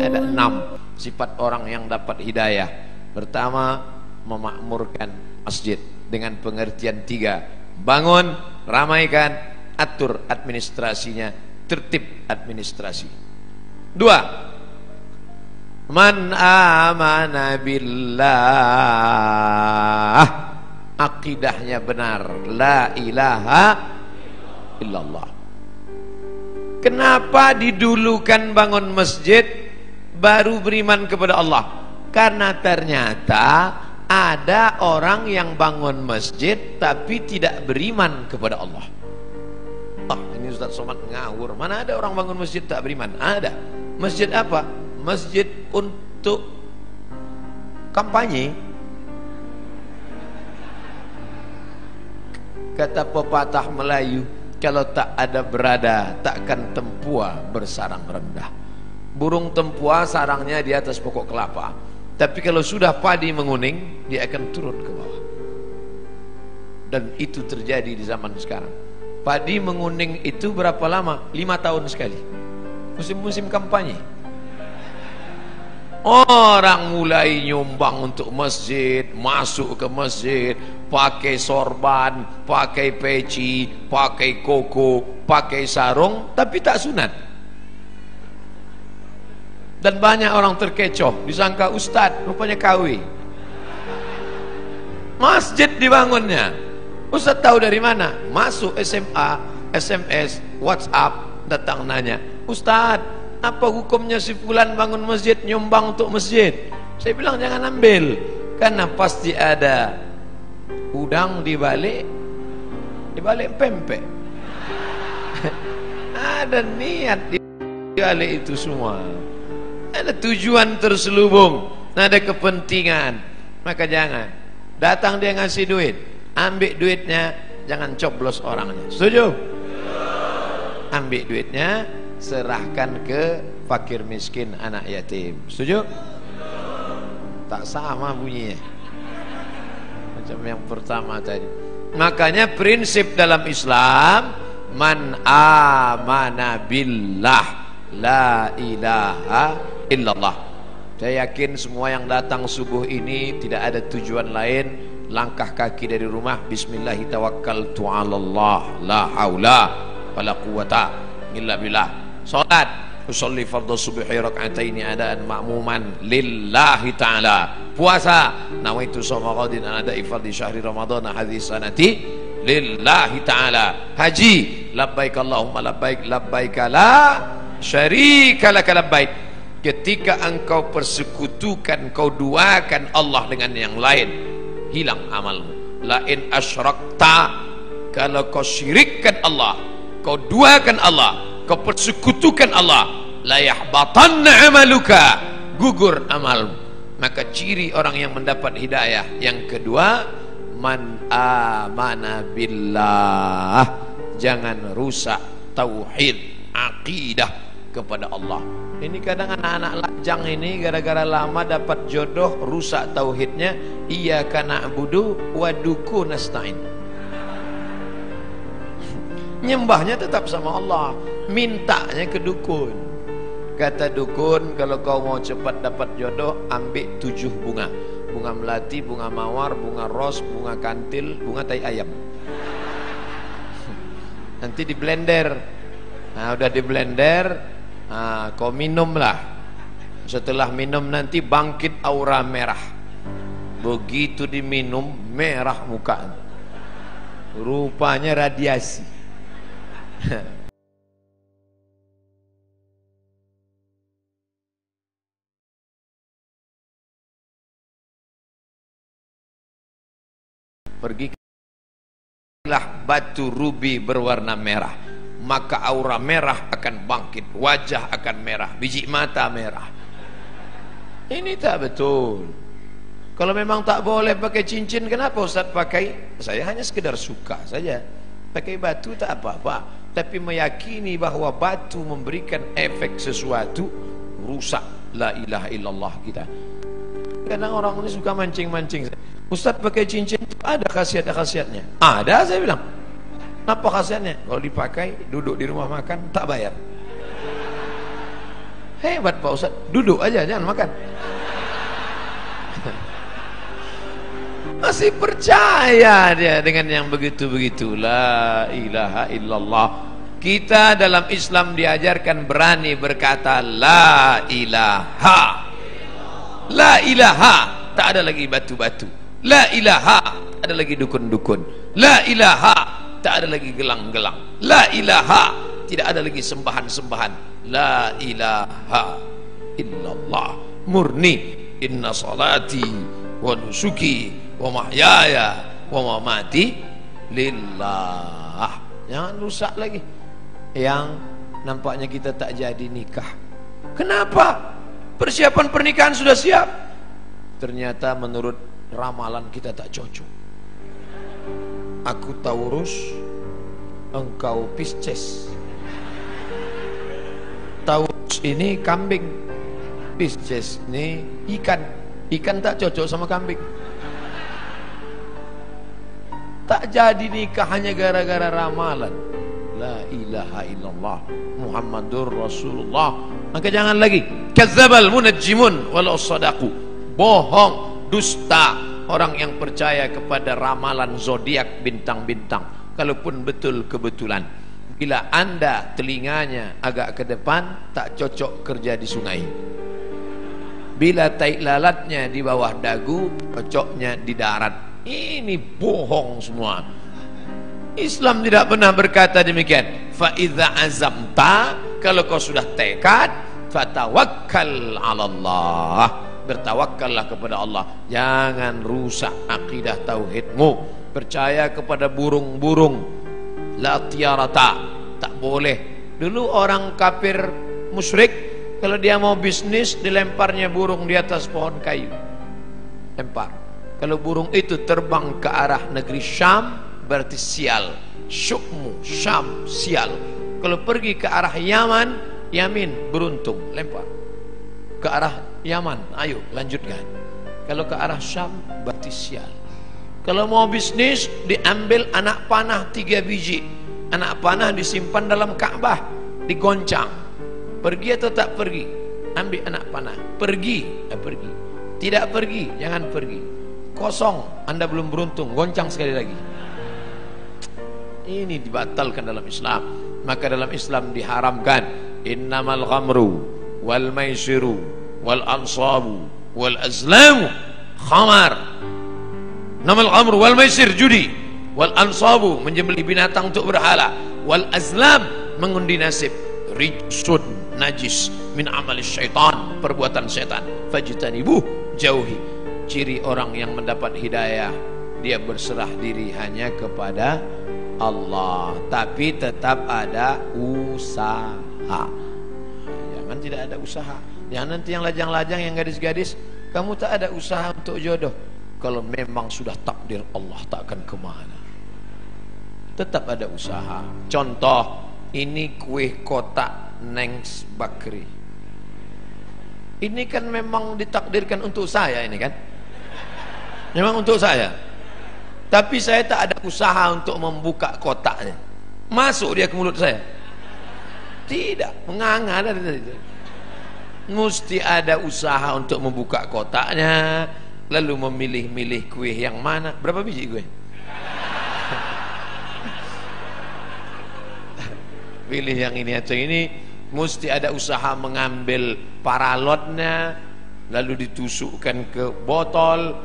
Ada 6 sifat orang yang dapat hidayah. Pertama, memakmurkan masjid dengan pengertian 3: bangun, ramaikan, atur administrasinya, tertib administrasi. 2, man amana billah, akidahnya benar, la ilaha illallah. Kenapa didulukan bangun masjid baru beriman kepada Allah? Karena ternyata ada orang yang bangun masjid tapi tidak beriman kepada Allah. Ini Ustaz Somad ngawur. Mana ada orang bangun masjid tak beriman? Ada. Masjid apa? Masjid untuk kampanye. Kata pepatah Melayu, kalau tak ada berada, takkan tempua bersarang rendah. Burung tempua sarangnya di atas pokok kelapa, tapi kalau sudah padi menguning, dia akan turun ke bawah. Dan itu terjadi di zaman sekarang. Padi menguning itu berapa lama? 5 tahun sekali. Musim-musim kampanye. Orang mulai nyumbang untuk masjid, masuk ke masjid, pakai sorban, pakai peci, pakai koko, pakai sarung, tapi tak sunat. Dan banyak orang terkecoh, disangka ustadz, rupanya KW. Masjid dibangunnya. Ustadz tahu dari mana? Masuk SMA, SMS, WhatsApp, datang nanya, Ustadz, apa hukumnya si fulan bangun masjid, nyumbang untuk masjid? Saya bilang jangan ambil, karena pasti ada udang di balik pempek. Ada niat di balik itu semua. Ada tujuan terselubung, ada kepentingan. Maka jangan. Datang dia ngasih duit, ambil duitnya, jangan coblos orangnya. Setuju? Ambil duitnya, serahkan ke fakir miskin, anak yatim. Setuju? Tak sama bunyinya macam yang pertama tadi. Makanya prinsip dalam Islam, man amana billah, la ilaha illallah. Saya yakin semua yang datang subuh ini tidak ada tujuan lain, langkah kaki dari rumah, bismillahi tawakkaltu 'alallah, la haula wala quwata illa billah. Salat, usolli fardhu subhi rak'ataini adaan ma'muman lillahi ta'ala. Puasa, nawaitu shauma ghadin an ada'i fardhi syahri ramadhan hadhihi sanati lillahi ta'ala. Haji, labbaik Allahumma labbaik, labbaik la syarika laka labbaik. Ketika engkau persekutukan, kau duakan Allah dengan yang lain, hilang amalmu. La in asyrakta, kalau kau syirikkan Allah, kau duakan Allah, kau persekutukan Allah, la yahbatanna amaluka, gugur amalmu. Maka ciri orang yang mendapat hidayah yang kedua, man amana billah, jangan rusak tauhid, akidah kepada Allah. Ini kadang anak-anak lajang ini gara-gara lama dapat jodoh, rusak tauhidnya. Iyyaka na'budu wa duku nasta'in. Nyembahnya tetap sama Allah, mintanya ke dukun. Kata dukun, kalau kau mau cepat dapat jodoh, ambil 7 bunga. Bunga melati, bunga mawar, bunga ros, bunga kantil, bunga tai ayam. Nanti di blender. Nah, udah di blender, nah, kau minumlah. Setelah minum nanti bangkit aura merah. Begitu diminum, merah muka. Rupanya radiasi. Pergilah batu rubi berwarna merah, maka aura merah akan bangkit, wajah akan merah, biji mata merah. Ini tak betul. Kalau memang tak boleh pakai cincin, kenapa Ustaz pakai? Saya hanya sekedar suka saja. Pakai batu tak apa-apa, tapi meyakini bahwa batu memberikan efek sesuatu, rusak la ilaha illallah kita. Kadang orang ini suka mancing-mancing. Ustaz pakai cincin ada khasiat-khasiatnya. Ada, saya bilang. Apa khasiatnya? Kalau dipakai, duduk di rumah makan, tak bayar. Hebat Pak Ustaz, duduk aja jangan makan. Masih percaya dia dengan yang begitu-begitu. La ilaha illallah. Kita dalam Islam diajarkan berani berkata la ilaha. La ilaha, tak ada lagi batu-batu. La ilaha, tak ada lagi dukun-dukun. La ilaha, tak ada lagi gelang-gelang. La ilaha, tidak ada lagi sembahan-sembahan. La ilaha illallah. Murni. Inna salati wa nusuki wa mahyaya wa mamati lillah. Jangan rusak lagi. Yang nampaknya kita tak jadi nikah. Kenapa? Persiapan pernikahan sudah siap, ternyata menurut ramalan kita tak cocok. Aku Taurus, engkau Pisces. Taurus ini kambing, Pisces ini ikan. Ikan tak cocok sama kambing. Tak jadi nikah hanya gara-gara ramalan. La ilaha illallah Muhammadur Rasulullah. Maka jangan lagi kazzabal munajjimun walau sadaqu. Bohong, dusta orang yang percaya kepada ramalan zodiak bintang-bintang, kalaupun betul kebetulan. Bila anda telinganya agak ke depan, tak cocok kerja di sungai. Bila tai lalatnya di bawah dagu, cocoknya di darat. Ini bohong semua. Islam tidak pernah berkata demikian. Fa idza azamta, kalau kau sudah tekad, fatawakkal 'ala Allah. Bertawakkallah kepada Allah. Jangan rusak akidah tauhidmu. Percaya kepada burung-burung. La tiarata, tak boleh. Dulu orang kafir musyrik, kalau dia mau bisnis, dilemparnya burung di atas pohon kayu. Lempar. Kalau burung itu terbang ke arah negeri Syam, berarti sial. Syukmu, Syam, sial. Kalau pergi ke arah Yaman, Yamin, beruntung, lempar. Ke arah Yaman, ayo lanjutkan. Kalau ke arah Syam, berarti sial. Kalau mau bisnis, diambil anak panah 3 biji. Anak panah disimpan dalam Ka'bah, digoncang. Pergi atau tak pergi? Ambil anak panah. Pergi, pergi. Tidak pergi, jangan pergi. Kosong, anda belum beruntung, goncang sekali lagi. Ini dibatalkan dalam Islam. Maka dalam Islam diharamkan innamal ghamru wal maisiru wal ansabu wal azlamu khamar. Innamal ghamru wal maisir, judi, wal ansabu, menjembelih binatang untuk berhala, wal azlam, mengundi nasib, rijsun, najis, min amalis syaitan, perbuatan syaitan, fajtanibuh, jauhi. Ciri orang yang mendapat hidayah, dia berserah diri hanya kepada Allah, tapi tetap ada usaha. Jangan tidak ada usaha. Jangan nanti yang lajang-lajang, yang gadis-gadis, kamu tak ada usaha untuk jodoh. Kalau memang sudah takdir Allah, tak akan kemana. Tetap ada usaha. Contoh, ini kue kotak Nengs Bakri. Ini kan memang ditakdirkan untuk saya, ini kan memang untuk saya. Tapi saya tak ada usaha untuk membuka kotaknya. Masuk dia ke mulut saya? Tidak, menganga dari itu. Mesti ada usaha untuk membuka kotaknya, lalu memilih-milih kue yang mana. Berapa biji kue? Pilih yang ini atau ini. Mesti ada usaha mengambil paralotnya, lalu ditusukkan ke botol,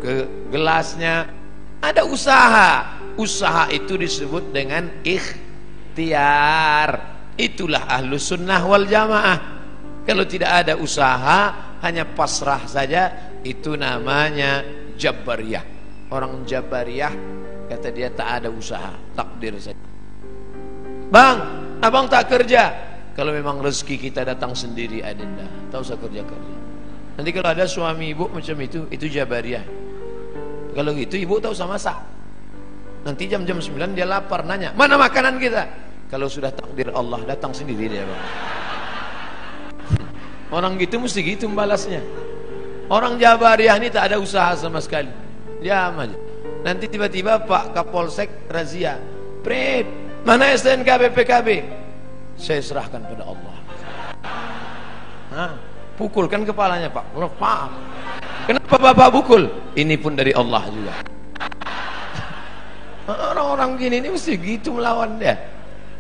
ke gelasnya. Ada usaha. Usaha itu disebut dengan ikhtiar. Itulah ahlus sunnah wal jamaah. Kalau tidak ada usaha, hanya pasrah saja, itu namanya Jabariyah. Orang Jabariyah kata dia tak ada usaha, takdir saja. Bang, abang tak kerja. Kalau memang rezeki kita datang sendiri, adinda, tak usah kerja-kerja. Nanti kalau ada suami ibu macam itu Jabariyah. Kalau gitu ibu tak usah masak. Nanti jam-jam 9 dia lapar, nanya, mana makanan kita? Kalau sudah takdir Allah, datang sendiri dia, bang. Orang gitu mesti gitu membalasnya. Orang Jabariyah ini tak ada usaha sama sekali. Diam aja. Nanti tiba-tiba Pak Kapolsek razia. Prit, mana STNK BPKB? Saya serahkan pada Allah. Pukulkan kepalanya Pak. Pak, kenapa Bapak pukul? Ini pun dari Allah juga. Orang-orang gini ini mesti gitu melawan dia.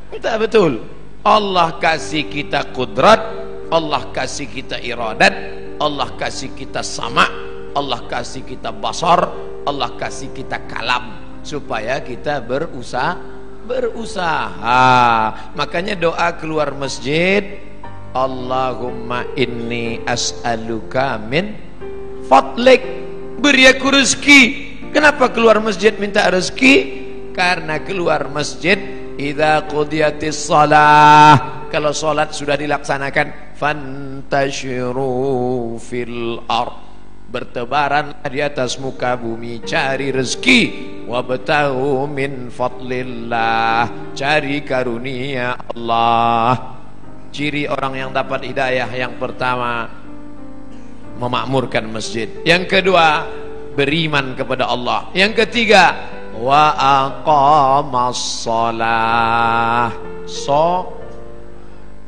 Kita betul. Allah kasih kita kudrat, Allah kasih kita iradat, Allah kasih kita sama, Allah kasih kita basar, Allah kasih kita kalam, supaya kita berusaha. Makanya doa keluar masjid, Allahumma inni as'aluka min fadlik, beri aku rezeki. Kenapa keluar masjid minta rezeki? Karena keluar masjid idza qudiyatis shalah, kalau salat sudah dilaksanakan, fantashiru fil ard, bertebaran di atas muka bumi cari rezeki, wabtaghu min fadlillah, cari karunia Allah. Ciri orang yang dapat hidayah yang pertama, memakmurkan masjid. Yang kedua, beriman kepada Allah. Yang ketiga, wa aqamas shalah.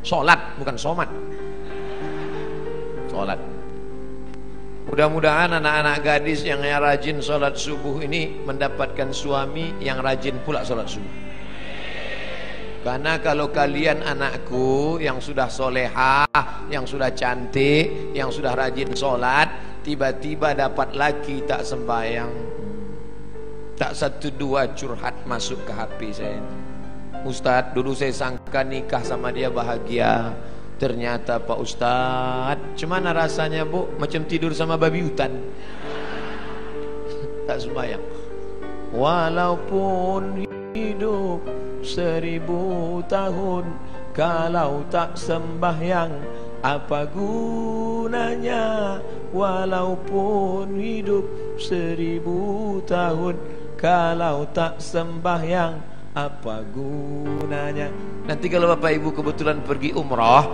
Salat bukan somat. Salat. Mudah-mudahan anak-anak gadis yang rajin salat subuh ini mendapatkan suami yang rajin pula salat subuh. Karena kalau kalian anakku yang sudah solehah, yang sudah cantik, yang sudah rajin sholat, tiba-tiba dapat laki tak sembahyang, tak satu dua curhat masuk ke HP saya. Ustadz, dulu saya sangka nikah sama dia bahagia, ternyata Pak Ustadz, cuman rasanya bu macam tidur sama babi hutan. Tak sembahyang. Walaupun hidup 1000 tahun, kalau tak sembahyang apa gunanya? Walaupun hidup 1000 tahun, kalau tak sembahyang apa gunanya? Nanti kalau Bapak Ibu kebetulan pergi umrah,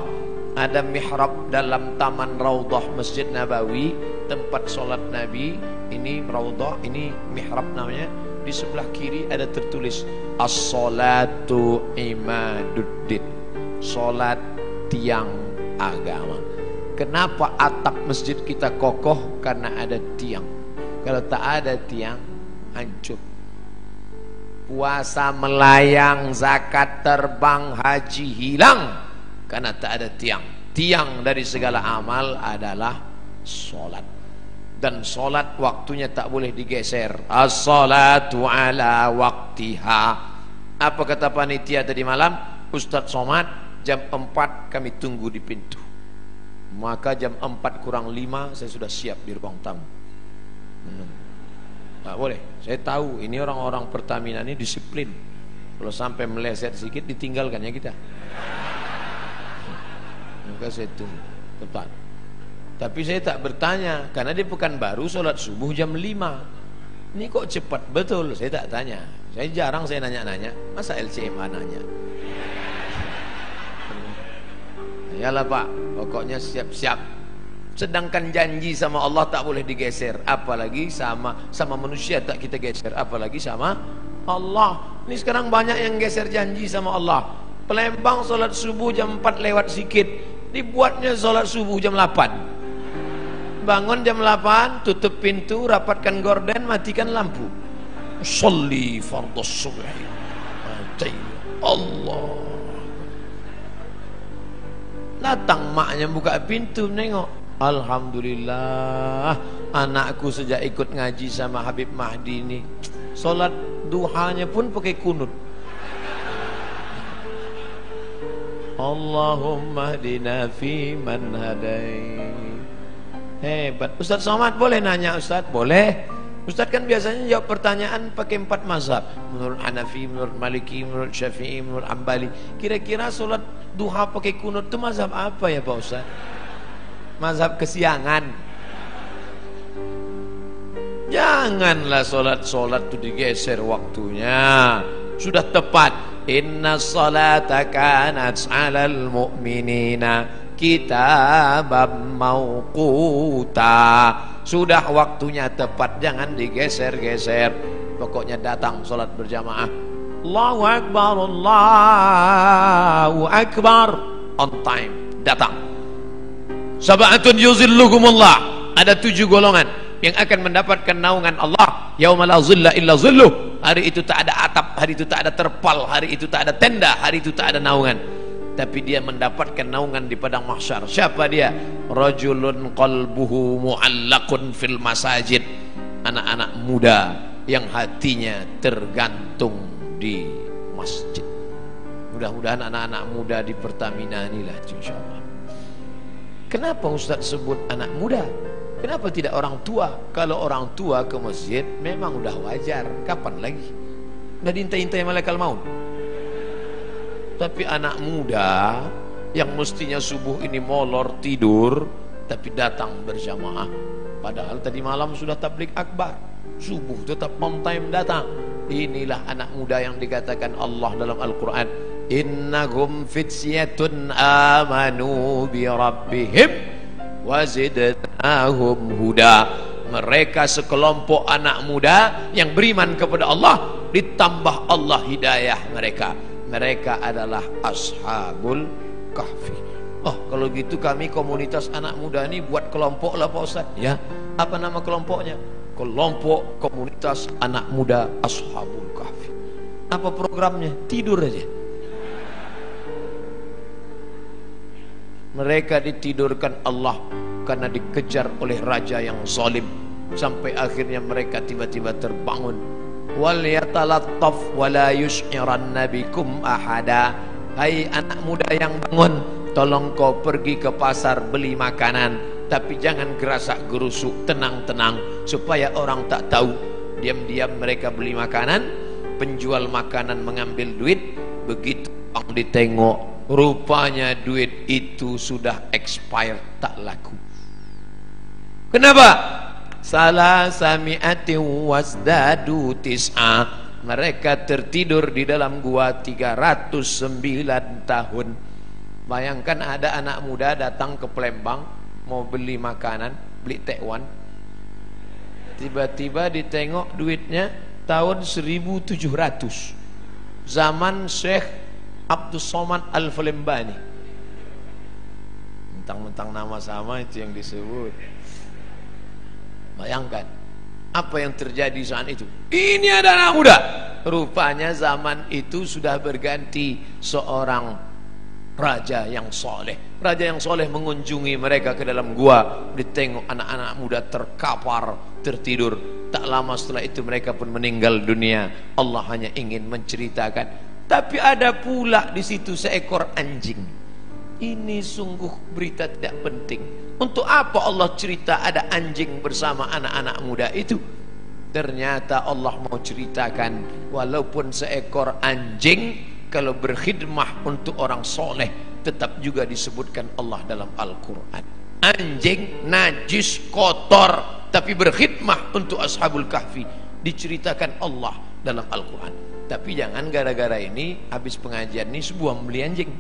ada mihrab dalam taman Raudhah Masjid Nabawi, tempat sholat Nabi. Ini Raudhah, ini mihrab namanya. Di sebelah kiri ada tertulis as-salatu imaduddin, salat tiang agama. Kenapa atap masjid kita kokoh? Karena ada tiang. Kalau tak ada tiang, hancur. Puasa melayang, zakat terbang, haji hilang, karena tak ada tiang. Tiang dari segala amal adalah salat. Dan solat waktunya tak boleh digeser. As-salatu ala waktiha. Apa kata panitia tadi malam? Ustadz Somad, jam 4 kami tunggu di pintu. Maka jam 4 kurang 5 saya sudah siap di ruang tamu. Tak boleh. Saya tahu ini orang-orang Pertamina ini disiplin. Kalau sampai meleset sedikit ditinggalkan ya kita. Maka saya tunggu tepat. Tapi saya tak bertanya, karena di Pekanbaru sholat subuh jam 5. Ini kok cepat betul? Saya tak tanya. Saya jarang saya nanya-nanya. Masa LCMA nanya? Yalah Pak, pokoknya siap-siap. Sedangkan janji sama Allah tak boleh digeser. Apalagi sama manusia tak kita geser. Apalagi sama Allah. Ini sekarang banyak yang geser janji sama Allah. Palembang sholat subuh jam 4 lewat sikit, dibuatnya sholat subuh jam 8. Bangun jam 8, tutup pintu, rapatkan gorden, matikan lampu. Sholli fardhu subhi. Allah. Datang maknya buka pintu nengok. Alhamdulillah, anakku sejak ikut ngaji sama Habib Mahdi ini, solat duhanya pun pakai kunut. Allahumma hdina fi man hadai. Hebat. Ustadz Somad boleh nanya Ustadz? Boleh. Ustadz kan biasanya jawab pertanyaan pakai 4 mazhab. Menurut Hanafi, menurut Maliki, menurut Syafi'i, menurut Ambali. Kira-kira solat duha pakai kunut itu mazhab apa ya Pak Ustadz? Mazhab kesiangan. Janganlah solat-solat itu digeser waktunya. Sudah tepat. Inna salata kanat 'alal mu'minina kitabam mauquta. Sudah waktunya tepat, jangan digeser-geser. Pokoknya datang salat berjamaah. Allahu Akbar, Allahu Akbar. On time, datang. Sab'atun yuzilluhumullah, ada 7 golongan yang akan mendapatkan naungan Allah. Yauma la zilla illa zilluh, hari itu tak ada atap, hari itu tak ada terpal, hari itu tak ada tenda, hari itu tak ada naungan, tapi dia mendapatkan naungan di padang mahsyar. Siapa dia? Rajulun qalbuhu mu'allaqun fil masajid, anak-anak muda yang hatinya tergantung di masjid. Mudah-mudahan anak-anak muda di Pertamina inilah, insyaallah. Kenapa Ustaz sebut anak muda? Kenapa tidak orang tua? Kalau orang tua ke masjid memang udah wajar. Kapan lagi? Udah diintai-intai malaikat maut. Tapi anak muda yang mestinya subuh ini molor tidur, tapi datang berjamaah. Padahal tadi malam sudah tablik akbar, subuh tetap on time datang. Inilah anak muda yang dikatakan Allah dalam Al-Quran, innahum fityatun amanu bi rabbihim wazidnahum huda. Mereka sekelompok anak muda yang beriman kepada Allah, ditambah Allah hidayah mereka. Mereka adalah ashabul kahfi. Oh, kalau gitu kami komunitas anak muda ini buat kelompok lah Pak Ustaz. Ya, apa nama kelompoknya? Kelompok komunitas anak muda ashabul kahfi. Apa programnya? Tidur aja. Mereka ditidurkan Allah karena dikejar oleh raja yang zalim, sampai akhirnya mereka tiba-tiba terbangun. Wal yatalattaf wala yush'iranna bikum ahada. Hai anak muda yang bangun, tolong kau pergi ke pasar beli makanan, tapi jangan gerasak gerusuk, tenang-tenang supaya orang tak tahu. Diam-diam mereka beli makanan, penjual makanan mengambil duit, begitu orang ditengok, rupanya duit itu sudah expired, tak laku. Kenapa? Salah sami'ati wasdadu tis'a. Mereka tertidur di dalam gua 309 tahun. Bayangkan ada anak muda datang ke Palembang mau beli makanan, beli tekwan, tiba-tiba ditengok duitnya tahun 1700, zaman Syekh Abdul Somad Al-Falembani. Mentang-mentang nama sama itu yang disebut. Bayangkan apa yang terjadi saat itu. Ini ada anak muda. Rupanya zaman itu sudah berganti seorang raja yang soleh. Raja yang soleh mengunjungi mereka ke dalam gua, ditengok anak-anak muda terkapar, tertidur. Tak lama setelah itu mereka pun meninggal dunia. Allah hanya ingin menceritakan. Tapi ada pula di situ seekor anjing. Ini sungguh berita tidak penting. Untuk apa Allah cerita ada anjing bersama anak-anak muda itu? Ternyata Allah mau ceritakan, walaupun seekor anjing, kalau berkhidmah untuk orang soleh, tetap juga disebutkan Allah dalam Al-Quran. Anjing najis kotor, tapi berkhidmah untuk ashabul kahfi, diceritakan Allah dalam Al-Quran. Tapi jangan gara-gara ini habis pengajian ini sebuah membeli anjing.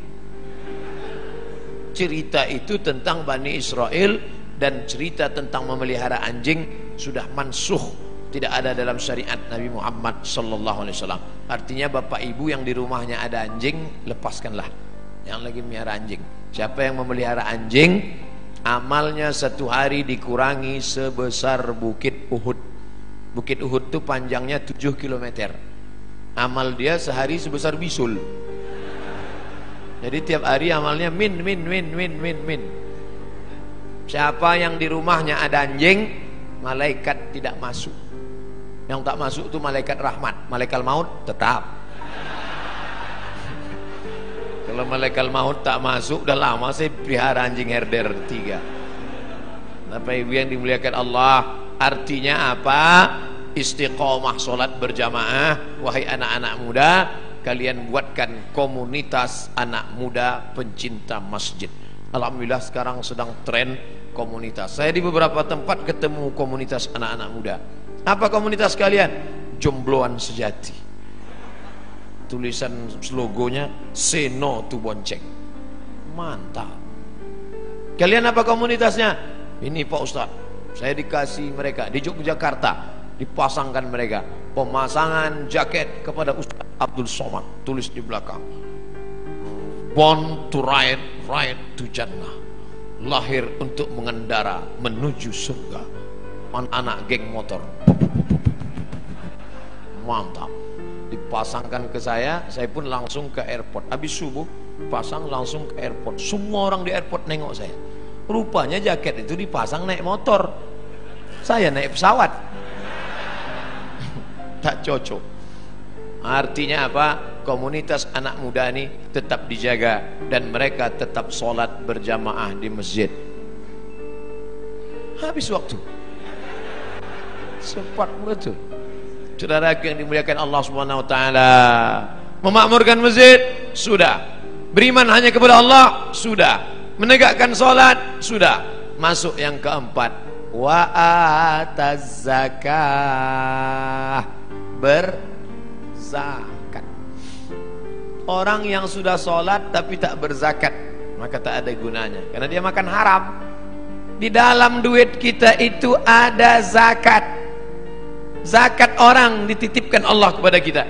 Cerita itu tentang Bani Israel dan cerita tentang memelihara anjing sudah mansuh, tidak ada dalam syariat Nabi Muhammad sallallahu alaihi wasallam. Artinya bapak ibu yang di rumahnya ada anjing, lepaskanlah. Yang lagi melihara anjing. Siapa yang memelihara anjing, amalnya satu hari dikurangi sebesar Bukit Uhud. Bukit Uhud itu panjangnya 7 km. Amal dia sehari sebesar bisul. Jadi tiap hari amalnya min. Siapa yang di rumahnya ada anjing, malaikat tidak masuk. Yang tak masuk itu malaikat rahmat, malaikat maut tetap. Kalau malaikat maut tak masuk, udah lama saya pelihara anjing herder 3. Bapak ibu yang dimuliakan Allah, artinya apa? Istiqomah solat berjamaah. Wahai anak-anak muda, kalian buatkan komunitas anak muda pencinta masjid. Alhamdulillah sekarang sedang tren komunitas. Saya di beberapa tempat ketemu komunitas anak-anak muda. Apa komunitas kalian? Jombloan sejati. Tulisan logonya say no to bonceng. Mantap. Kalian apa komunitasnya? Ini Pak Ustadz, saya dikasih mereka di Yogyakarta, dipasangkan mereka pemasangan jaket kepada Ustaz Abdul Somad, tulis di belakang, born to ride, ride to Jannah. lahir untuk mengendara menuju surga. Anak-anak geng motor, mantap, dipasangkan ke saya pun langsung ke airport. Habis subuh pasang langsung ke airport. Semua orang di airport nengok saya. Rupanya jaket itu dipasang naik motor, saya naik pesawat. Tak cocok. Artinya apa? Komunitas anak muda ini tetap dijaga dan mereka tetap sholat berjamaah di masjid. Habis waktu sempat betul. Saudara yang dimuliakan Allah Subhanahu wa taala, memakmurkan masjid sudah, beriman hanya kepada Allah sudah, menegakkan sholat sudah. Masuk yang keempat, wa ataz zakah, berzakat. Orang yang sudah sholat tapi tak berzakat, maka tak ada gunanya, karena dia makan haram. Di dalam duit kita itu ada zakat. Zakat orang dititipkan Allah kepada kita.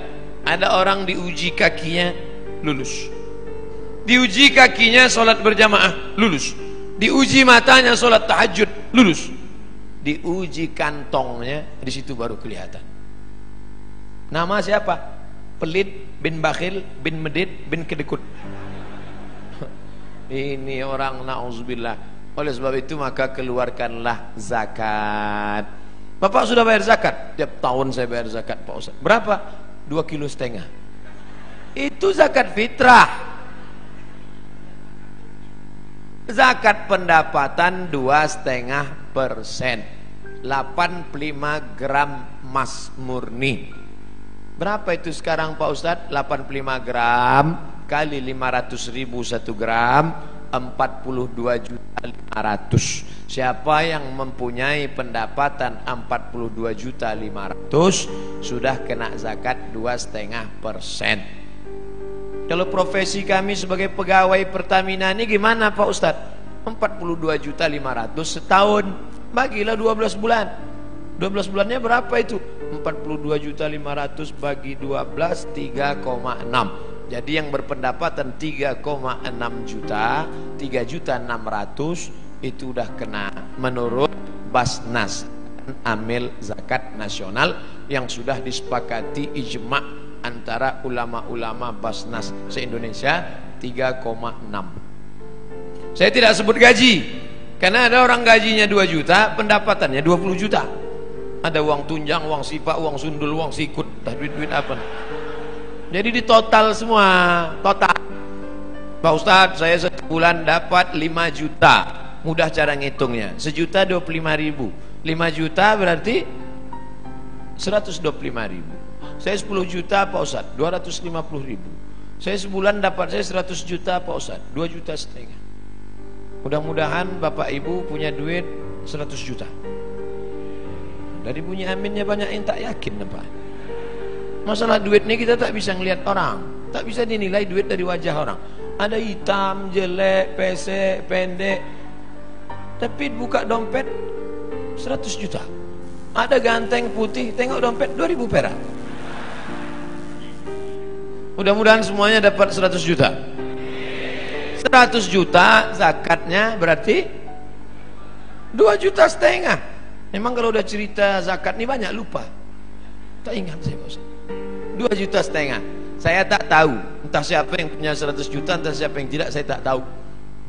Ada orang diuji kakinya, lulus. Diuji kakinya sholat berjamaah, lulus. Diuji matanya sholat tahajud, lulus. Diuji kantongnya, di situ baru kelihatan. Nama siapa? Pelit bin bakhil bin medit bin kedekut. Ini orang, na'udzubillah. Oleh sebab itu maka keluarkanlah zakat. Bapak sudah bayar zakat? Tiap tahun saya bayar zakat, Pak Ustaz. Berapa? 2,5 kilo. Itu zakat fitrah. Zakat pendapatan 2,5%, 85 gram emas murni. Berapa itu sekarang Pak Ustadz? 85 gram kali 500.000 1 gram, 42.500.000. Siapa yang mempunyai pendapatan 42.500.000 sudah kena zakat 2,5%. Kalau profesi kami sebagai pegawai Pertamina ini gimana Pak Ustadz? 42.500.000 setahun, bagilah 12 bulan. 12 bulannya berapa itu? 42.500.000 bagi 12, 3,6. Jadi yang berpendapatan 3,6 juta, 3.600.000 itu udah kena menurut Basnas, amil zakat nasional yang sudah disepakati ijma' antara ulama-ulama Basnas se-Indonesia, 3,6. Saya tidak sebut gaji, karena ada orang gajinya 2 juta, pendapatannya 20 juta. Ada uang tunjang, uang sipak, uang sundul, uang sikut, duit-duit apa. Jadi di total semua, total. Pak Ustadz, saya sebulan dapat 5 juta. Mudah cara ngitungnya. 1.025.000. 5 juta berarti 125.000. Saya 10 juta Pak Ustadz, 250.000. Saya sebulan dapat saya 100 juta Pak Ustadz, 2,5 juta. Mudah-mudahan Bapak Ibu punya duit 100 juta. Dari bunyi aminnya banyak yang tak yakin Pak. Masalah duit ini kita tak bisa ngelihat orang, tak bisa dinilai duit dari wajah orang. Ada hitam, jelek, pesek, pendek, tapi buka dompet 100 juta. Ada ganteng putih, tengok dompet 2.000 perak. Mudah-mudahan semuanya dapat 100 juta. 100 juta zakatnya berarti 2,5 juta. Memang kalau udah cerita zakat ini banyak lupa. Tak ingat saya Pak. 2,5 juta. Saya tak tahu, entah siapa yang punya 100 juta, entah siapa yang tidak, saya tak tahu.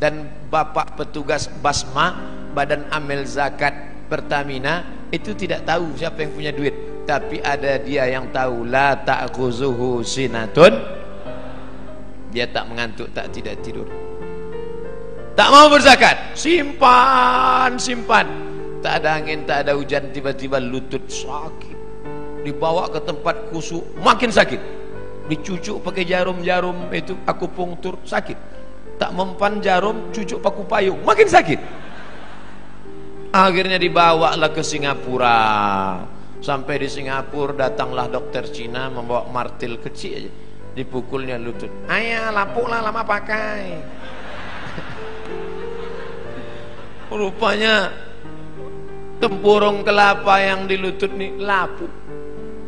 Dan Bapak petugas Basma, Badan Amil Zakat Pertamina, itu tidak tahu siapa yang punya duit. Tapi ada dia yang tahu, la ta'khuzuhu sinatun. Dia tak mengantuk, tak tidak tidur. Tak mau berzakat, simpan, simpan. Tak ada angin, tak ada hujan, tiba-tiba lutut sakit. Dibawa ke tempat kusuk, makin sakit. Dicucuk pakai jarum-jarum itu akupunktur, sakit. Tak mempan jarum, cucuk paku payung, makin sakit. Akhirnya dibawalah ke Singapura. Sampai di Singapura datanglah dokter Cina membawa martil kecil aja. Dipukulnya lutut. Ayah, lapuklah lama pakai. Rupanya tempurung kelapa yang di lutut nih lapuk.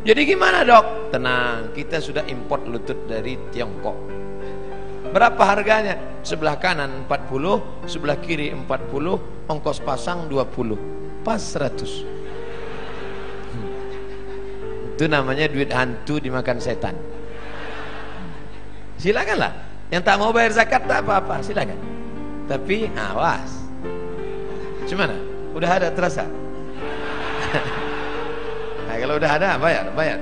Jadi gimana dok? Tenang, kita sudah import lutut dari Tiongkok. Berapa harganya? Sebelah kanan 40, sebelah kiri 40, ongkos pasang 20, pas 100. Itu namanya duit hantu dimakan setan. Silakanlah. Yang tak mau bayar zakat tak apa-apa, silakan. Tapi awas. Gimana? Udah ada terasa? Nah, kalau udah ada bayar.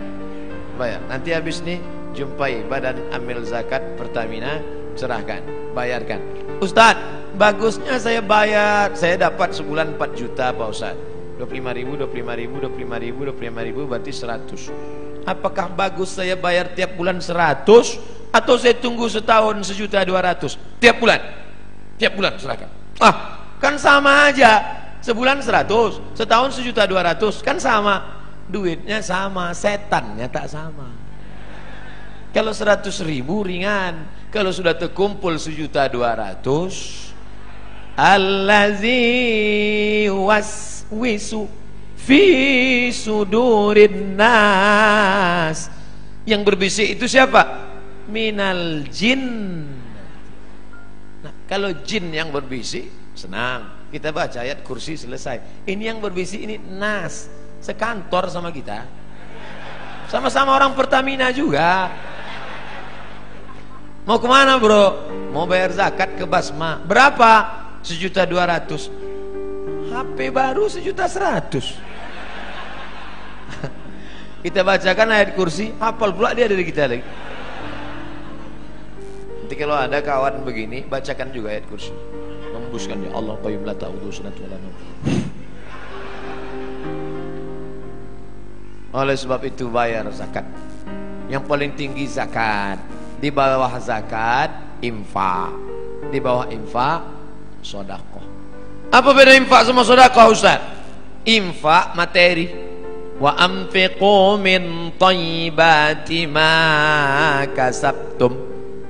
Nanti habis nih jumpai Badan Amil Zakat Pertamina, serahkan, bayarkan. Ustaz, bagusnya saya bayar, saya dapat sebulan 4 juta Pak Ustaz. 25.000 berarti 100. Apakah bagus saya bayar tiap bulan 100 atau saya tunggu setahun 1.200.000 tiap bulan? Tiap bulan serahkan. Kan sama aja. Sebulan 100, setahun 1.200.000, kan sama. Duitnya sama, setannya tak sama. Kalau 100.000 ringan, kalau sudah terkumpul 1.200.000, allazi waswisu fi sudurin nas, yang berbisik itu siapa? Minal jin. Nah, kalau jin yang berbisik, senang, kita baca ayat kursi selesai. Ini yang berbisik ini nas, sekantor sama kita, sama-sama orang Pertamina juga. Mau kemana bro? Mau bayar zakat ke Basma. Berapa? 1.200.000. HP baru 1.100.000. Kita bacakan ayat kursi, hafal pula dia dari kita lagi. Nanti kalau ada kawan begini, bacakan juga ayat kursi, membuskan dia, Allah qayyum la ta'udhu sunatu wa la nawm. Oleh sebab itu bayar zakat. Yang paling tinggi zakat. Di bawah zakat infak. Di bawah infak sedekah. Apa beda infak sama sedekah Ustaz? Infak materi. Wa anfiqu min thayyibati ma kasabtum.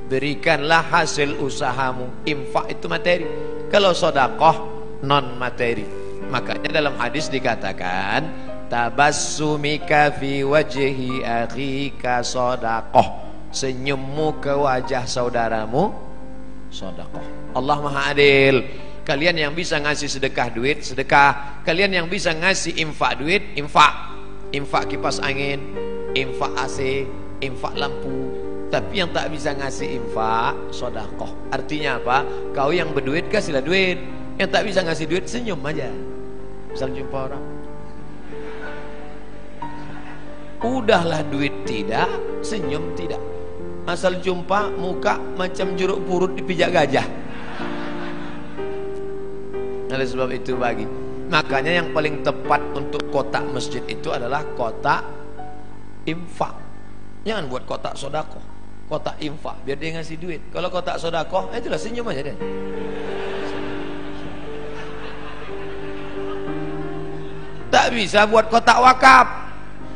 Berikanlah hasil usahamu. Infak itu materi. Kalau sedekah non materi. Makanya dalam hadis dikatakan tabassumika fi wajhi akhika shadaqah, senyummu ke wajah saudaramu shadaqah. Allah Maha Adil. Kalian yang bisa ngasih sedekah duit, sedekah. Kalian yang bisa ngasih infak duit, infak. Infak kipas angin, infak AC, infak lampu. Tapi yang tak bisa ngasih infak shadaqah. Artinya apa? Kau yang berduit kasihlah duit. Yang tak bisa ngasih duit senyum aja. Misal jumpa orang, udahlah duit tidak, senyum tidak. Asal jumpa muka macam jeruk purut dipijak gajah. Oleh sebab itu bagi, makanya yang paling tepat untuk kotak masjid itu adalah kotak infak. Jangan buat kotak sedekah, kotak infak biar dia ngasih duit. Kalau kotak sedekah, itulah senyum aja deh. Tak bisa buat kotak wakaf.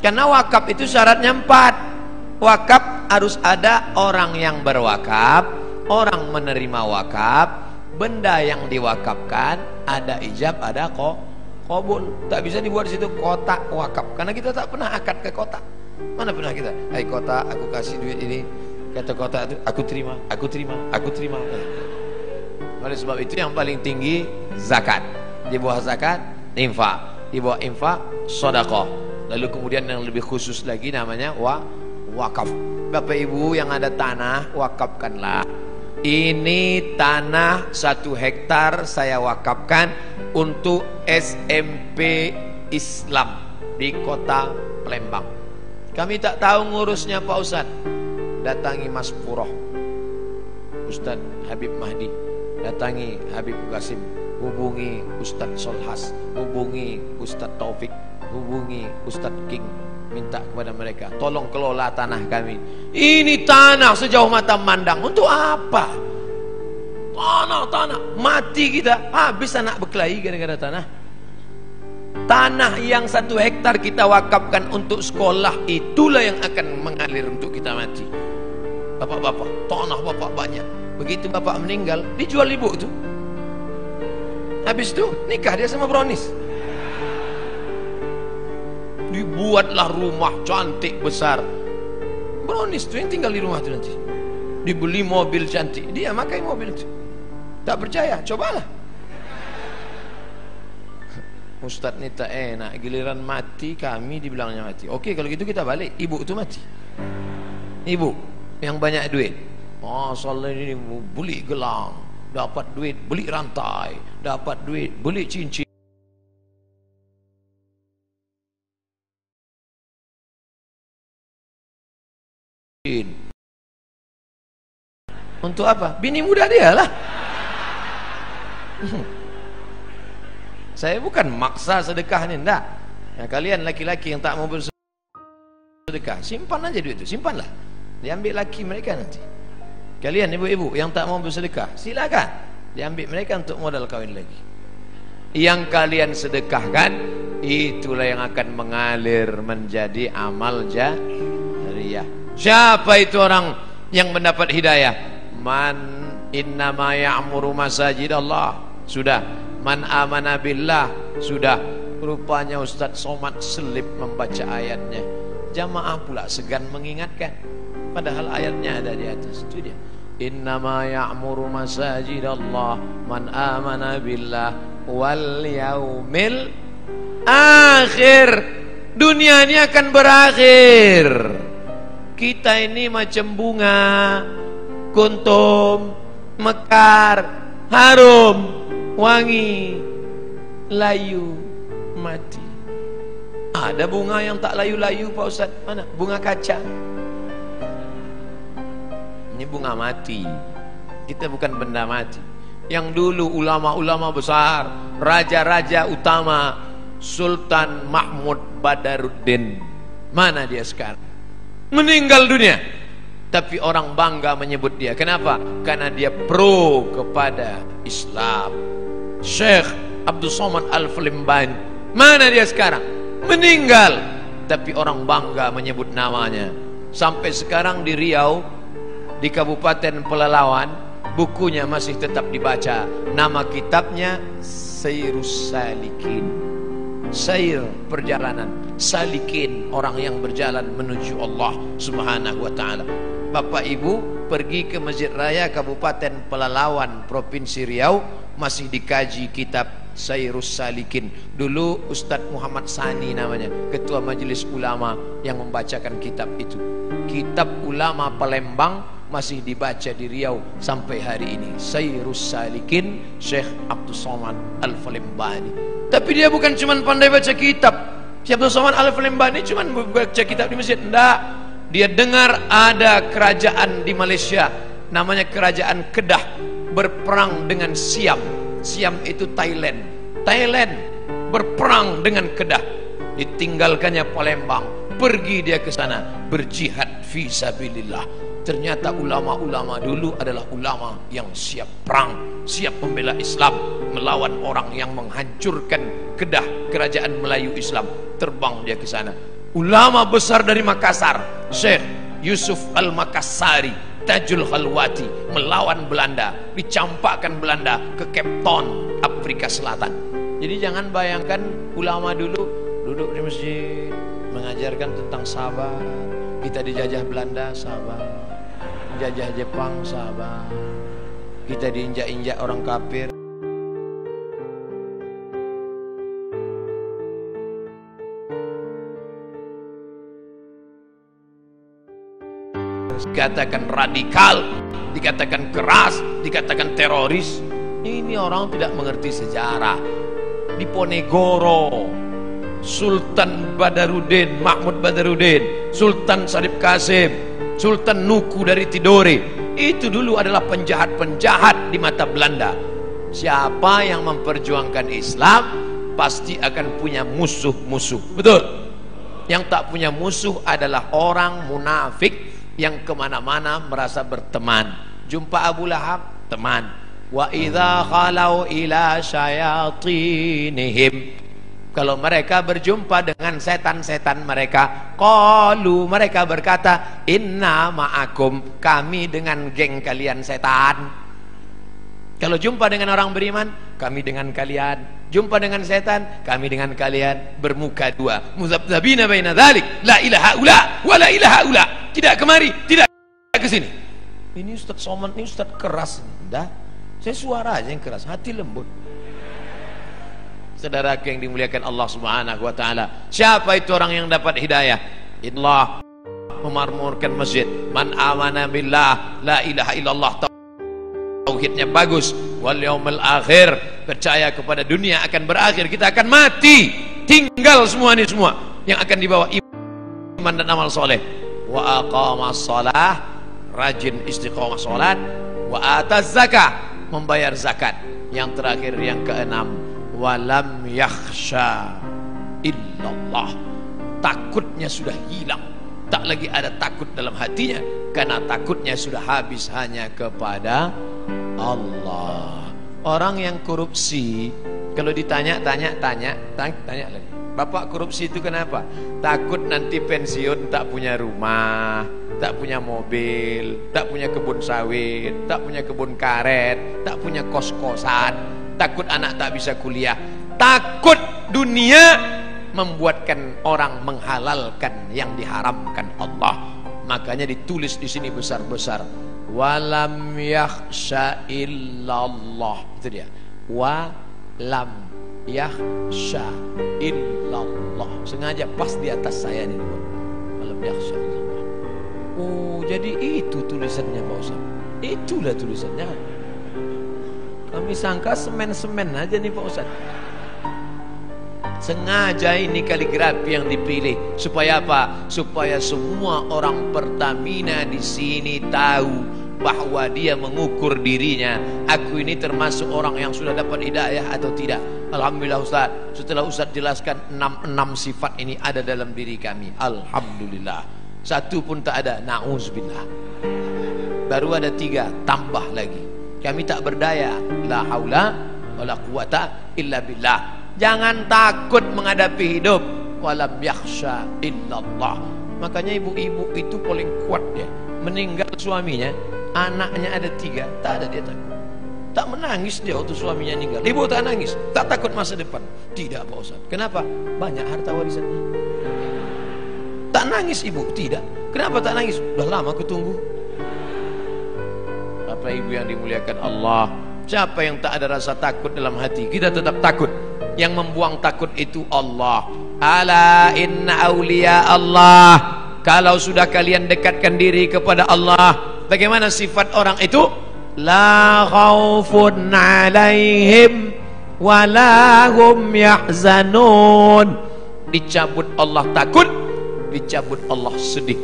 Karena wakaf itu syaratnya 4. Wakaf harus ada orang yang berwakaf, orang menerima wakaf, benda yang diwakafkan, ada ijab, ada qabul. Tak bisa dibuat di situ kotak wakaf. Karena kita tak pernah akad ke kotak. Mana pernah kita? Hai kotak, aku kasih duit ini. Kata kotak itu, aku terima, aku terima, aku terima. Oleh sebab itu yang paling tinggi zakat. Di bawah zakat infak. Di bawah infak sedekah. Lalu kemudian yang lebih khusus lagi namanya wakaf. Bapak Ibu yang ada tanah, wakafkanlah. Ini tanah 1 hektar saya wakafkan untuk SMP Islam di kota Palembang. Kami tak tahu ngurusnya Pak Ustadz. Datangi Mas Puroh, Ustadz Habib Mahdi, datangi Habib Qasim, hubungi Ustadz Solhas, hubungi Ustadz Taufik, hubungi Ustadz King, minta kepada mereka tolong kelola tanah kami. Ini tanah sejauh mata mandang. Untuk apa? Tanah mati kita, habis anak berkelahi gara-gara tanah. Tanah yang 1 hektar kita wakafkan untuk sekolah, itulah yang akan mengalir untuk kita mati. Bapak-bapak, tanah bapak banyak. Begitu bapak meninggal, dijual ibu itu. Habis itu nikah dia sama Bronis. Dibuatlah rumah cantik besar. Bronis tuh yang tinggal di rumah itu nanti. dibeli mobil cantik, dia pakai mobil itu. Tak percaya, cobalah. Ustadz ini tak enak, giliran mati kami dibilangnya mati. Oke, kalau gitu kita balik, ibu itu mati. Ibu yang banyak duit, masalah ini beli gelang, dapat duit beli rantai, dapat duit beli cincin. Untuk apa? Bini muda dia lah. Saya bukan maksa sedekah ni, enggak. Ya, kalian laki-laki yang tak mau bersedekah, simpan aja duit itu, simpanlah. Diambil laki mereka nanti. Kalian ibu-ibu yang tak mau bersedekah, silakan diambil mereka untuk modal kawin lagi. Yang kalian sedekahkan, itulah yang akan mengalir menjadi amal jariyah. Siapa itu orang yang mendapat hidayah? Man innama ya'muru masajidallah. Sudah. Man amana billah. Sudah. Rupanya Ustaz Somad selip membaca ayatnya. Jamaah pula segan mengingatkan, padahal ayatnya ada di atas. Itu dia. Innama ya'muru masajidallah man amana billah wal yaumil akhir. Dunia ini akan berakhir. Kita ini macam bunga, kuntum, mekar, harum, wangi, layu, mati. Ada bunga yang tak layu-layu Pak Ustaz? Mana? Bunga kaca. Ini bunga mati. Kita bukan benda mati. Yang dulu ulama-ulama besar, raja-raja utama, Sultan Mahmud Badaruddin, mana dia sekarang? Meninggal dunia. Tapi orang bangga menyebut dia. Kenapa? Karena dia pro kepada Islam. Syekh Abdul Somad Al-Falimbani, mana dia sekarang? Meninggal. Tapi orang bangga menyebut namanya. Sampai sekarang di Riau, di Kabupaten Pelalawan, bukunya masih tetap dibaca. Nama kitabnya Sayrus Salikin. Sair, perjalanan, salikin, orang yang berjalan menuju Allah Subhanahu wa ta'ala. Bapak Ibu pergi ke Masjid Raya Kabupaten Pelalawan Provinsi Riau, masih dikaji kitab Sayrus Salikin. Dulu Ustadz Muhammad Sani namanya, ketua majelis ulama yang membacakan kitab itu. Kitab ulama Palembang masih dibaca di Riau sampai hari ini. Sayrus Salikin, Syekh Abdul Somad Al-Falimbani. Tapi dia bukan cuma pandai baca kitab. Syekh Abdul Somad Al-Falimbani cuma baca kitab di masjid. Enggak. Dia dengar ada kerajaan di Malaysia, namanya kerajaan Kedah, berperang dengan Siam. Siam itu Thailand. Thailand berperang dengan Kedah. Ditinggalkannya Palembang, pergi dia ke sana berjihad fi sabilillah. Ternyata ulama-ulama dulu adalah ulama yang siap perang, siap membela Islam, melawan orang yang menghancurkan Kedah, kerajaan Melayu Islam. Terbang dia ke sana. Ulama besar dari Makassar, Syekh Yusuf Al-Makassari, Tajul Khalwati, melawan Belanda, dicampakkan Belanda ke Cape Town, Afrika Selatan. Jadi jangan bayangkan ulama dulu duduk di masjid mengajarkan tentang sabar. Kita dijajah Belanda, sabar. Jajah Jepang, sabar. Kita diinjak-injak orang kafir. Dikatakan radikal, dikatakan keras, dikatakan teroris. Ini orang tidak mengerti sejarah. Di Ponegoro, Sultan Badaruddin, Mahmud Badaruddin, Sultan Syarif Qasim, Sultan Nuku dari Tidore, itu dulu adalah penjahat-penjahat di mata Belanda. Siapa yang memperjuangkan Islam pasti akan punya musuh-musuh. Betul? Yang tak punya musuh adalah orang munafik yang kemana-mana merasa berteman. Jumpa Abu Lahab, teman. Wa idza khalau ila syayatinihim, kalau mereka berjumpa dengan setan-setan mereka, qalu, mereka berkata, inna ma'akum, kami dengan geng kalian setan. Kalau jumpa dengan orang beriman, kami dengan kalian. Jumpa dengan setan, kami dengan kalian. Bermuka dua, muzabzabina baina dzalik, la ilaha ula wa la ilaha ula. Tidak kemari, tidak ke sini. Ini Ustaz Somad, ini Ustaz keras. Dah, saya suara aja yang keras, hati lembut. Saudara yang dimuliakan Allah Subhanahu wa taala, siapa itu orang yang dapat hidayah? Allah memakmurkan masjid. Man amana billah, la ilaha illallah, tauhidnya bagus, wal yaumil akhir, percaya kepada dunia akan berakhir, kita akan mati, tinggal semua ini semua yang akan dibawa iman dan amal soleh. Wa aqamas shalah, rajin istiqomah salat, wa ataz zakah, membayar zakat. Yang terakhir yang keenam, walam yakhsha illallah, takutnya sudah hilang, tak lagi ada takut dalam hatinya karena takutnya sudah habis hanya kepada Allah. Orang yang korupsi kalau ditanya tanya lagi, Bapak korupsi itu kenapa? Takut nanti pensiun tak punya rumah, tak punya mobil, tak punya kebun sawit, tak punya kebun karet, tak punya kos-kosan, takut anak tak bisa kuliah, takut dunia membuatkan orang menghalalkan yang diharamkan Allah. Makanya ditulis di sini besar-besar, walam yakhsha illallah. Itu dia, walam yakhsha illallah. Sengaja pas di atas saya ini, walam yakhsha illallah. Oh, jadi itu tulisannya Pak Ustaz. Itulah tulisannya. Kami sangka semen-semen aja nih Pak Ustaz. Sengaja ini kaligrafi yang dipilih supaya apa? Supaya semua orang Pertamina di sini tahu bahwa dia mengukur dirinya. Aku ini termasuk orang yang sudah dapat hidayah atau tidak. Alhamdulillah Ustaz, setelah Ustaz jelaskan 66 sifat ini ada dalam diri kami, alhamdulillah. Satu pun tak ada, na'udzubillah. Baru ada 3, tambah lagi. Kami tak berdaya, la haula wala quwata illa billah. Jangan takut menghadapi hidup, walam yakhsha illallah. Makanya ibu-ibu itu paling kuat ya. Meninggal suaminya, anaknya ada 3, tak ada dia takut. Tak menangis dia waktu suaminya meninggal. Ibu tak nangis, tak takut masa depan. Tidak Pak Ustaz. Kenapa? Banyak harta warisannya. Tak nangis ibu, tidak. Kenapa tak nangis? Udah lama aku tunggu. Bapak ibu yang dimuliakan Allah, siapa yang tak ada rasa takut dalam hati? Kita tetap takut. Yang membuang takut itu Allah. Ala inna awliya Allah. Kalau sudah kalian dekatkan diri kepada Allah, bagaimana sifat orang itu? La khaufun alaihim wala hum yahzanun. Dicabut Allah takut, dicabut Allah sedih.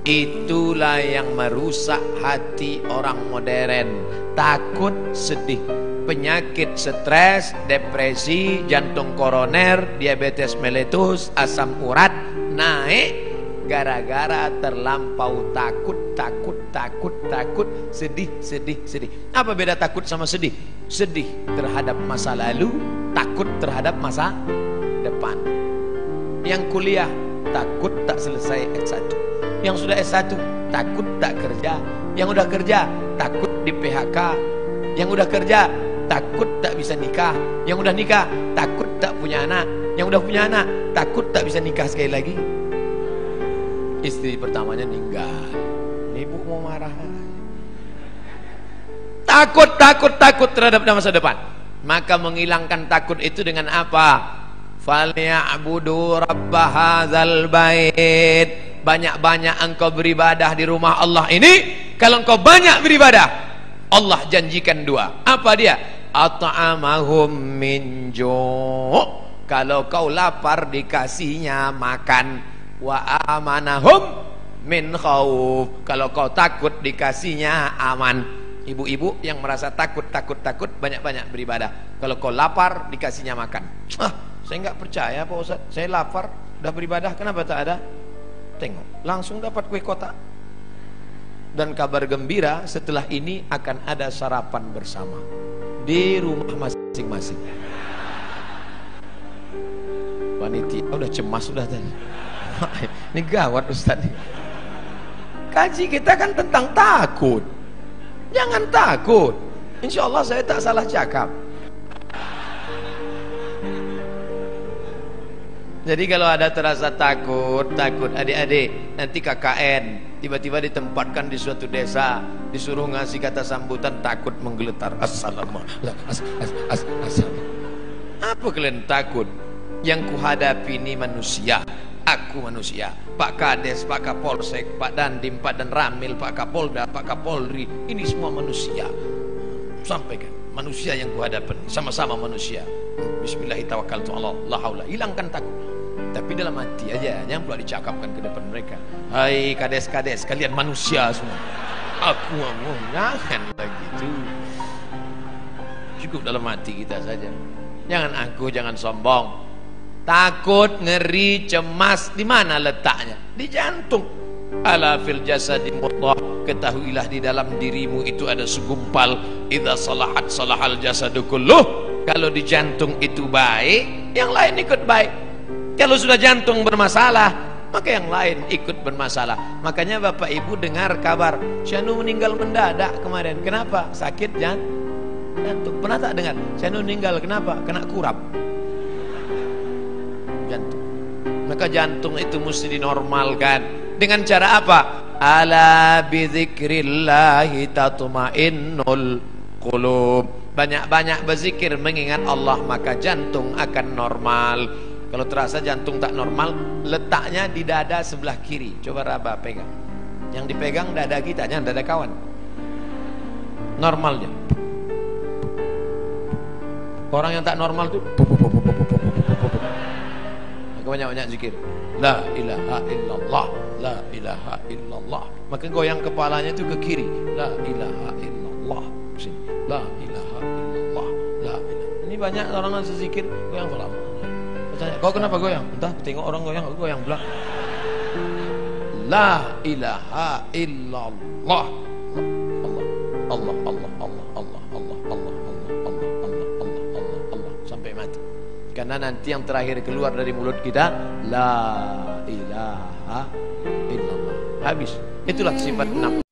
Itulah yang merusak hati orang modern. Takut, sedih, penyakit stres, depresi, jantung koroner, diabetes meletus, asam urat naik gara-gara terlampau takut, sedih. Apa beda takut sama sedih? Sedih terhadap masa lalu, takut terhadap masa depan. Yang kuliah takut tak selesai S1. Yang sudah S1 takut tak kerja. Yang udah kerja takut di PHK. Yang udah kerja takut tak bisa nikah. Yang udah nikah takut tak punya anak. Yang udah punya anak takut tak bisa nikah sekali lagi. Istri pertamanya meninggal, ibu mau marah. Takut terhadap masa depan. Maka menghilangkan takut itu dengan apa? Falyabudu rabb hadzal bait. Banyak-banyak engkau beribadah di rumah Allah ini. Kalau engkau banyak beribadah, Allah janjikan 2. Apa dia? At'amahum min ju'. Kalau kau lapar dikasihnya makan. Wa amanahum min khauf. Kalau kau takut dikasihnya aman. Ibu-ibu yang merasa takut banyak-banyak beribadah. Kalau kau lapar dikasihnya makan. Saya nggak percaya Pak Ustaz. Saya lapar udah beribadah, kenapa tak ada? Tengok, langsung dapat kue kotak. Dan kabar gembira, setelah ini akan ada sarapan bersama di rumah masing-masing. Panitia udah cemas sudah tadi. Ini gawat Ustaz nih. Kaji kita kan tentang takut. Jangan takut. Insya Allah saya tak salah cakap. Jadi kalau ada terasa takut adik-adik, nanti KKN tiba-tiba ditempatkan di suatu desa, disuruh ngasih kata sambutan, takut menggeletar. Assalamualaikum. Apa kalian takut? Yang kuhadapi ini manusia, aku manusia. Pak Kades, Pak Kapolsek, Pak Dandim, Pak Danramil, Pak Kapolda, Pak Kapolri, ini semua manusia. Sampaikan, manusia yang kuhadapi, sama-sama manusia. Bismillahirrahmanirrahim. La haula, hilangkan takut. Tapi dalam hati aja, jangan pula dicakapkan ke depan mereka. Hai kades-kades, kalian manusia semua. Aku mau, jangan begitu. Cukup dalam hati kita saja. Jangan angkuh, jangan sombong. Takut, ngeri, cemas, di mana letaknya? Di jantung. Ala fil jasadi mudghah, ketahuilah di dalam dirimu itu ada segumpal. Idza salahat salahal jasadu kulluh. Kalau di jantung itu baik, yang lain ikut baik. Kalau sudah jantung bermasalah, maka yang lain ikut bermasalah. Makanya Bapak Ibu dengar kabar Syanu meninggal mendadak kemarin. Kenapa? Sakit jantung. Pernah tak dengar? Syanu meninggal kenapa? Kena kurap jantung. Maka jantung itu mesti dinormalkan. Dengan cara apa? Ala bidzikrillahi tatmainnul qulub. Banyak-banyak berzikir mengingat Allah, maka jantung akan normal. Kalau terasa jantung tak normal, letaknya di dada sebelah kiri. Coba Raba pegang. Yang dipegang dada kita, jangan dada kawan. Normalnya. Orang yang tak normal tuh banyak-banyak zikir. La ilaha illallah, la ilaha illallah. Maka goyang kepalanya itu ke kiri. La ilaha illallah. Sini. La ilaha illallah, la ilaha. Ini banyak orang yang zikir goyang kepala. Tanya, kau kenapa goyang? Entah, tengok orang goyang, aku goyang pula. La ilaha illallah. Allah, Allah, Allah, Allah, Allah, Allah, Allah, Allah, Allah, Allah, Allah, Allah, Allah, sampai mati. Karena nanti yang terakhir keluar dari mulut kita, la ilaha illallah. Habis. Itulah sifat 6.